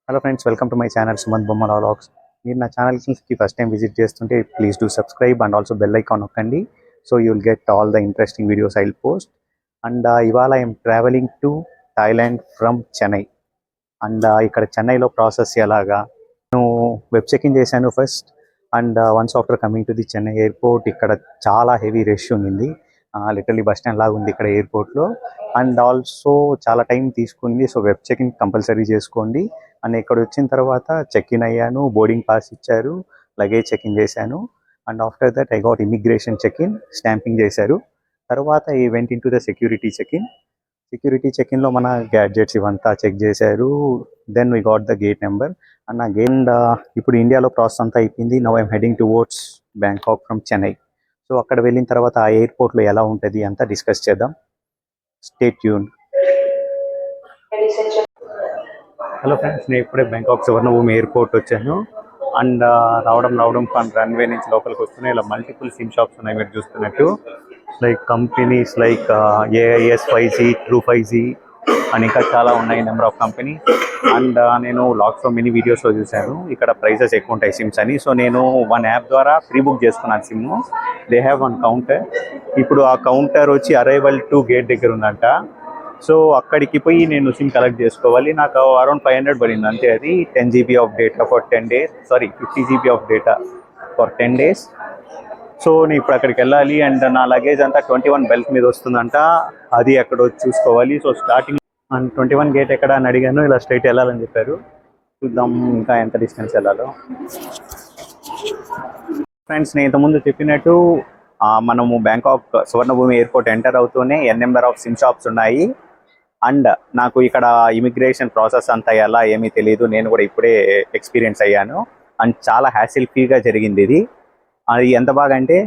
Hello friends, welcome to my channel Sumanth Bommala vlogs. మీరు నా ఛానల్కి ఫస్ట్ టైం విజిట్ చేస్తుంటే please do subscribe and also bell icon నొక్కండి. So you will get all the interesting videos I will post. And ఇవాళ I'm traveling to Thailand from Chennai. And ఇక్కడ చెన్నైలో process ఎలాగా నేను వెబ్ చెకింగ్ చేశాను first. And once after coming to the Chennai airport, ఇక్కడ చాలా heavy rush ఉంది. Literally bus stand లాగా ఉంది ఇక్కడ ఎయిర్పోర్ట్లో. అండ్ ఆల్సో చాలా టైం తీసుకుంది. సో వెబ్ చెకింగ్ కంపల్సరీ చేసుకోండి. అండ్ ఇక్కడ వచ్చిన తర్వాత చెక్ ఇన్ అయ్యాను, బోర్డింగ్ పాస్ ఇచ్చారు, లగేజ్ చెక్ ఇన్ చేశాను. And after that I got immigration check in, stamping చేశారు. తర్వాత ఈ went into the security check ఇన్లో మన గ్యాడ్జెట్స్ ఇవంతా చెక్ చేశారు. Then we got the gate number. And ఆ గేట్ ఇప్పుడు ఇండియాలో ప్రాసెస్ అంతా అయిపోయింది. Now I'm heading towards Bangkok from Chennai. So అక్కడ వెళ్ళిన తర్వాత ఆ ఎయిర్పోర్ట్లో ఎలా ఉంటుంది అంతా డిస్కస్ చేద్దాం. Stay tune. హలో ఫ్రెండ్స్, నేను ఇప్పుడే బ్యాంకాక్ సువర్ణభూమి ఎయిర్పోర్ట్ వచ్చాను. అండ్ రావడం రన్వే నుంచి లోపలికి వస్తున్నాయి. ఇలా మల్టిపుల్ సిమ్ షాప్స్ ఉన్నాయి మీరు చూస్తున్నట్టు. Like companies like AIS 5G, true 5G and ఇంకా చాలా ఉన్నాయి, నెంబర్ ఆఫ్ కంపెనీ. అండ్ నేను లాట్స్ ఆఫ్ మినీ వీడియోస్లో చూశాను ఇక్కడ ప్రైసెస్ ఎక్కువ ఉంటాయి సిమ్స్ అని. సో నేను వన్ యాప్ ద్వారా ప్రీ బుక్ చేసుకున్నాను SIM. They have one counter. ఇప్పుడు ఆ కౌంటర్ వచ్చి అరైవల్ టు గేట్ దగ్గర ఉందంట. సో అక్కడికి పోయి నేను సిమ్ కలెక్ట్ చేసుకోవాలి. నాకు అరౌండ్ 500 పడింది అంతే. అది 10 GB of data for 10 days, 50 GB of data for 10 days. So నేను ఇప్పుడు అక్కడికి వెళ్ళాలి. అండ్ నా లగేజ్ అంతా 21 బెల్ట్ మీద వస్తుందంట. అది ఎక్కడో చూసుకోవాలి. సో స్టార్టింగ్ అండ్ 21 గేట్ ఎక్కడ అని అడిగాను. ఇలా స్ట్రైట్ వెళ్ళాలని చెప్పారు. చూద్దాం ఇంకా ఎంత డిస్టెన్స్ వెళ్ళాలో. ఫ్రెండ్స్, నేను ఇంతకుముందు చెప్పినట్టు మనము బ్యాంకాక్ సువర్ణభూమి ఎయిర్పోర్ట్ ఎంటర్ అవుతూనే నెంబర్ ఆఫ్ సిమ్ షాప్స్ ఉన్నాయి. అండ్ నాకు ఇక్కడ ఇమిగ్రేషన్ ప్రాసెస్ అంతా ఎలా ఏమీ తెలియదు. నేను కూడా ఇప్పుడే ఎక్స్పీరియన్స్ అయ్యాను. అండ్ చాలా హ్యాసిల్ ఫ్రీగా జరిగింది ఇది. అది ఎంత బాగా అంటే,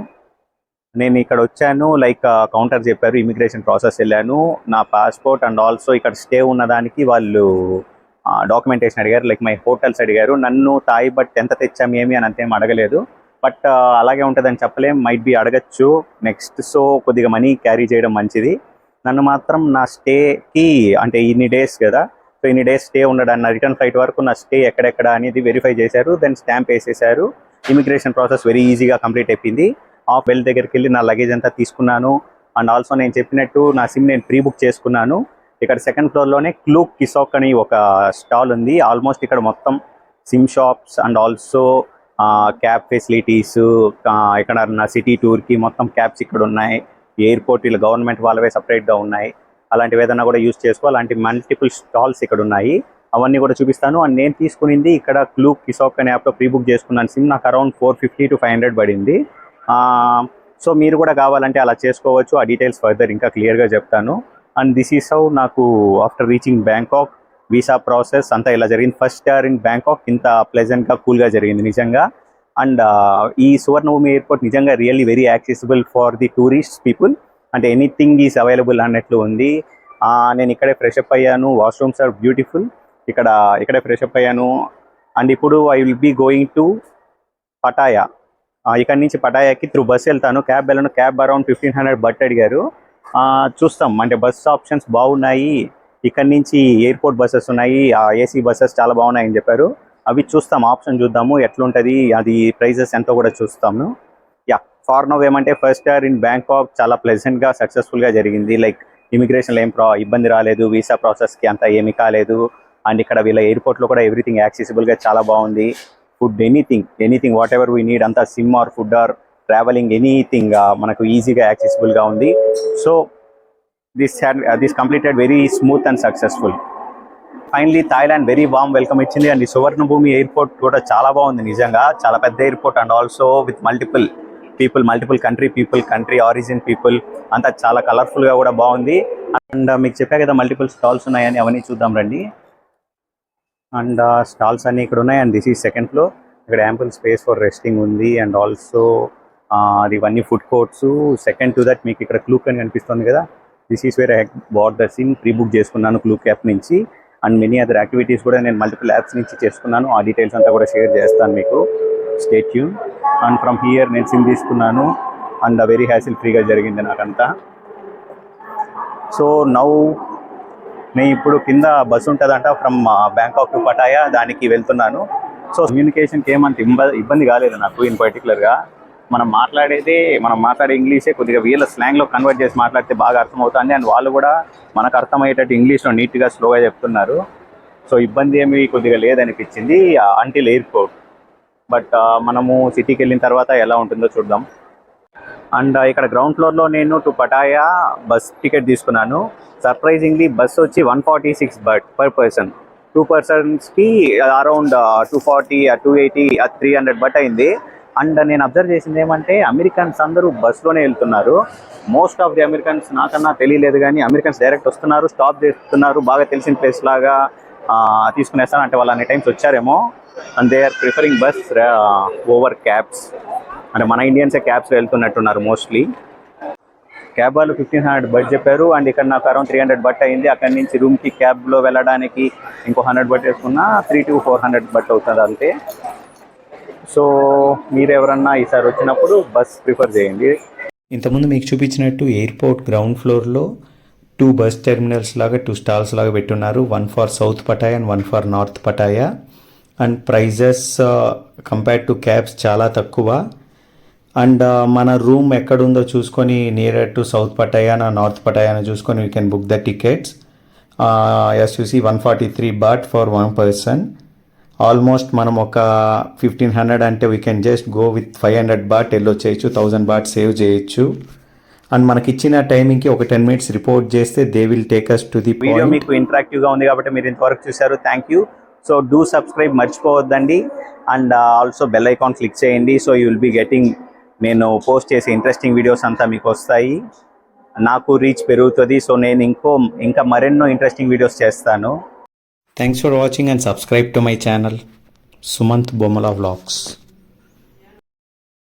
నేను ఇక్కడ వచ్చాను, లైక్ కౌంటర్ చెప్పారు, ఇమిగ్రేషన్ ప్రాసెస్ వెళ్ళాను, నా పాస్పోర్ట్ అండ్ ఆల్సో ఇక్కడ స్టే ఉన్నదానికి వాళ్ళు డాక్యుమెంటేషన్ అడిగారు, లైక్ మై హోటల్స్ అడిగారు. నన్ను తాయి బట్ ఎంత తెచ్చాము ఏమి అని అంతేం అడగలేదు. బట్ అలాగే ఉంటుందని చెప్పలేం, మైట్ బి అడగచ్చు నెక్స్ట్. సో కొద్దిగా మనీ క్యారీ చేయడం మంచిది. నన్ను మాత్రం నా స్టేకి అంటే ఇన్ని డేస్ కదా, సో ఇన్ని డేస్ స్టే ఉండడానికి రిటర్న్ ఫ్లైట్ వరకు నా స్టే ఎక్కడెక్కడ అనేది వెరిఫై చేశారు. దెన్ స్టాంప్ వేసేసారు. ఇమిగ్రేషన్ ప్రాసెస్ వెరీ ఈజీగా కంప్లీట్ అయిపోయింది. బెల్ దగ్గరికి వెళ్ళి నా లగేజ్ అంతా తీసుకున్నాను. అండ్ ఆల్సో నేను చెప్పినట్టు నా సిమ్ నేను ప్రీ బుక్ చేసుకున్నాను. ఇక్కడ సెకండ్ ఫ్లోర్లోనే క్లూక్ కిసాక్ అని ఒక స్టాల్ ఉంది. ఆల్మోస్ట్ ఇక్కడ మొత్తం SIM shops and also cab facilities, ఇక్కడ నా సిటీ టూర్కి మొత్తం క్యాబ్స్ ఇక్కడ ఉన్నాయి. ఎయిర్పోర్ట్ ఇలా గవర్నమెంట్ వాళ్ళవే సపరేట్గా ఉన్నాయి. అలాంటివి ఏదైనా కూడా యూజ్ చేసుకో. అలాంటి మల్టిపుల్ స్టాల్స్ ఇక్కడ ఉన్నాయి, అవన్నీ కూడా చూపిస్తాను. అండ్ నేను తీసుకునింది ఇక్కడ క్లూక్ కిసాక్ అనే యాప్లో ప్రీ బుక్ చేసుకున్నాను సిమ్. నాకు అరౌండ్ 450 to 500 పడింది. సో మీరు కూడా కావాలంటే అలా చేసుకోవచ్చు. ఆ డీటెయిల్స్ ఫర్దర్ ఇంకా క్లియర్గా చెప్తాను. అండ్ దిస్ ఈస్ హౌ నాకు after reaching Bangkok visa process అంతా ఇలా జరిగింది. ఫస్ట్ ఇయర్ ఇన్ బ్యాంకాక్ ఇంత ప్లెజెంట్గా కూల్గా జరిగింది నిజంగా. అండ్ ఈ సువర్ణభూమి ఎయిర్పోర్ట్ నిజంగా really very accessible for the tourist people. అంటే ఎనీథింగ్ ఈజ్ అవైలబుల్ అన్నట్లు ఉంది. నేను ఇక్కడే ఫ్రెష్ అప్ అయ్యాను. Washrooms are beautiful. ఇక్కడే ఫ్రెష్ అప్ అయ్యాను. అండ్ ఇప్పుడు I will be going to Pattaya. ఇక్కడ నుంచి పటాయాకి త్రూ బస్ వెళ్తాను. క్యాబ్ వెళ్ళను. క్యాబ్ అరౌండ్ 1500 బట్ అడిగారు. చూస్తాం, అంటే బస్ ఆప్షన్స్ బాగున్నాయి. ఇక్కడ నుంచి ఎయిర్పోర్ట్ బస్సెస్ ఉన్నాయి, ఏసీ బస్సెస్ చాలా బాగున్నాయని చెప్పారు. అవి చూస్తాం, ఆప్షన్ చూద్దాము ఎట్లుంటుంది, అది ప్రైజెస్ ఎంతో కూడా చూస్తాము. ఫార్ నౌ ఏమంటే ఫస్ట్ ఇయర్ ఇన్ బ్యాంకాక్ చాలా ప్లెజెంట్గా సక్సెస్ఫుల్గా జరిగింది. లైక్ ఇమిగ్రేషన్లో ఏం ఇబ్బంది రాలేదు, వీసా ప్రాసెస్కి అంతా ఏమీ కాలేదు. అండ్ ఇక్కడ వీళ్ళ ఎయిర్పోర్ట్లో కూడా ఎవ్రీథింగ్ యాక్సెసిబుల్గా చాలా బాగుంది. Food anything whatever we need అంతా SIM or food or traveling anything మనకు ఈజీగా యాక్సెసిబుల్గా ఉంది. So this completed very smooth and successful. Finally Thailand very warm welcome ఇచ్చింది. అండ్ ఈ సువర్ణభూమి ఎయిర్పోర్ట్ కూడా చాలా బాగుంది నిజంగా. చాలా పెద్ద airport and also with multiple country origin people అంతా చాలా కలర్ఫుల్గా కూడా బాగుంది. అండ్ మీకు చెప్పా కదా మల్టిపుల్ స్టాల్స్ ఉన్నాయని, అవన్నీ చూద్దాం రండి. అండ్ స్టాల్స్ అన్నీ ఇక్కడ ఉన్నాయి. And this is second floor. ఇక్కడ యాంపుల్ స్పేస్ ఫర్ రెస్టింగ్ ఉంది. అండ్ ఆల్సో ఇవన్నీ food courts. Second to that మీకు ఇక్కడ క్లూక్ అని కనిపిస్తుంది కదా, this is where I bought the SIM. Pre book చేసుకున్నాను క్లూక్ యాప్ నుంచి. అండ్ మెనీ అదర్ యాక్టివిటీస్ కూడా నేను మల్టిపుల్ యాప్స్ నుంచి చేసుకున్నాను. ఆ డీటెయిల్స్ అంతా కూడా షేర్ చేస్తాను మీకు. Stay tune. And from here నేను సిమ్ తీసుకున్నాను. అండ్ వెరీ హ్యాసిల్ ఫ్రీగా జరిగింది నాకంతా. సో నౌ నేను ఇప్పుడు కింద బస్సు ఉంటుందంట ఫ్రమ్ బ్యాంకాక్ టు పటాయా, దానికి వెళ్తున్నాను. సో కమ్యూనికేషన్కి ఏమంత ఇబ్బంది కాలేదు నాకు ఇన్ పర్టికులర్గా. మనం మాట్లాడే ఇంగ్లీషే కొద్దిగా వీళ్ళ స్లాంగ్లో కన్వర్ట్ చేసి మాట్లాడితే బాగా అర్థమవుతుంది. అండ్ వాళ్ళు కూడా మనకు అర్థమయ్యేటట్టు ఇంగ్లీష్లో నీట్గా స్లోగా చెప్తున్నారు. సో ఇబ్బంది ఏమి కొద్దిగా లేదనిపించింది అంటిల్ ఎయిర్పోర్ట్. బట్ మనము సిటీకి వెళ్ళిన తర్వాత ఎలా ఉంటుందో చూద్దాం. అండ్ ఇక్కడ గ్రౌండ్ ఫ్లోర్లో నేను టు పటాయా బస్ టికెట్ తీసుకున్నాను. సర్ప్రైజింగ్లీ బస్ వచ్చి 146 బట్ పర్ పర్సన్. 2 పర్సన్స్కి అరౌండ్ 240, 280, 300 బట్ అయింది. అండ్ నేను అబ్జర్వ్ చేసింది ఏమంటే అమెరికన్స్ అందరూ బస్లోనే వెళ్తున్నారు. మోస్ట్ ఆఫ్ ది అమెరికన్స్, నాకన్నా తెలియలేదు కానీ అమెరికన్స్ డైరెక్ట్ వస్తున్నారు, స్టాప్ చేస్తున్నారు. బాగా తెలిసిన ప్లేస్ లాగా తీసుకునేస్తాను అంటే వాళ్ళు అన్ని టైమ్స్ వచ్చారేమో. And they are preferring bus over cabs. అంటే మన ఇండియన్సే క్యాబ్స్లో వెళ్తున్నట్టున్నారు మోస్ట్లీ. క్యాబ్ వాళ్ళు 1500 బట్ చెప్పారు. అండ్ ఇక్కడ నాకు అరౌండ్ 300 బట్ అయింది. అక్కడి నుంచి రూమ్కి క్యాబ్లో వెళ్ళడానికి ఇంకో 100 బట్ వేసుకున్నా 300 to 400 బట్ అవుతుంది అంతే. సో మీరు ఎవరన్నా ఈసారి వచ్చినప్పుడు బస్ ప్రిఫర్ చేయండి. ఇంతకుముందు మీకు చూపించినట్టు ఎయిర్పోర్ట్ గ్రౌండ్ ఫ్లోర్లో 2 బస్ టెర్మినల్స్ లాగా 2 స్టాల్స్ లాగా పెట్టున్నారు. 1 for South Pattaya and 1 for North Pattaya. And prices compared to cabs చాలా తక్కువ. అండ్ మన రూమ్ ఎక్కడుందో చూసుకొని near to South Pattaya North పటాయాను చూసుకొని we can book the tickets. As you see 143 baht for 1 person. Almost మనం ఒక 1500 అంటే we can just go with 500 baht వెళ్ళొచ్చేయచ్చు, 1000 బాట్ సేవ్ చేయొచ్చు. అండ్ మనకి ఇచ్చిన టైమింగ్కి ఒక 10 minutes రిపోర్ట్ చేస్తే they will take us to the video. Point. మీకు ఇంటరాక్టివ్గా ఉంది కాబట్టి మీరు ఇంతవరకు చూశారు, thank you. So do subscribe మర్చిపోవద్దండి. And also bell icon click చేయండి. So you will be getting, నేను పోస్ట్ చేసే ఇంట్రెస్టింగ్ వీడియోస్ అంతా మీకు వస్తాయి, నాకు రీచ్ పెరుగుతుంది. సో నేను ఇంకా మరెన్నో ఇంట్రెస్టింగ్ వీడియోస్ చేస్తాను. Thanks for watching and subscribe to my channel Sumanth Bommala vlogs.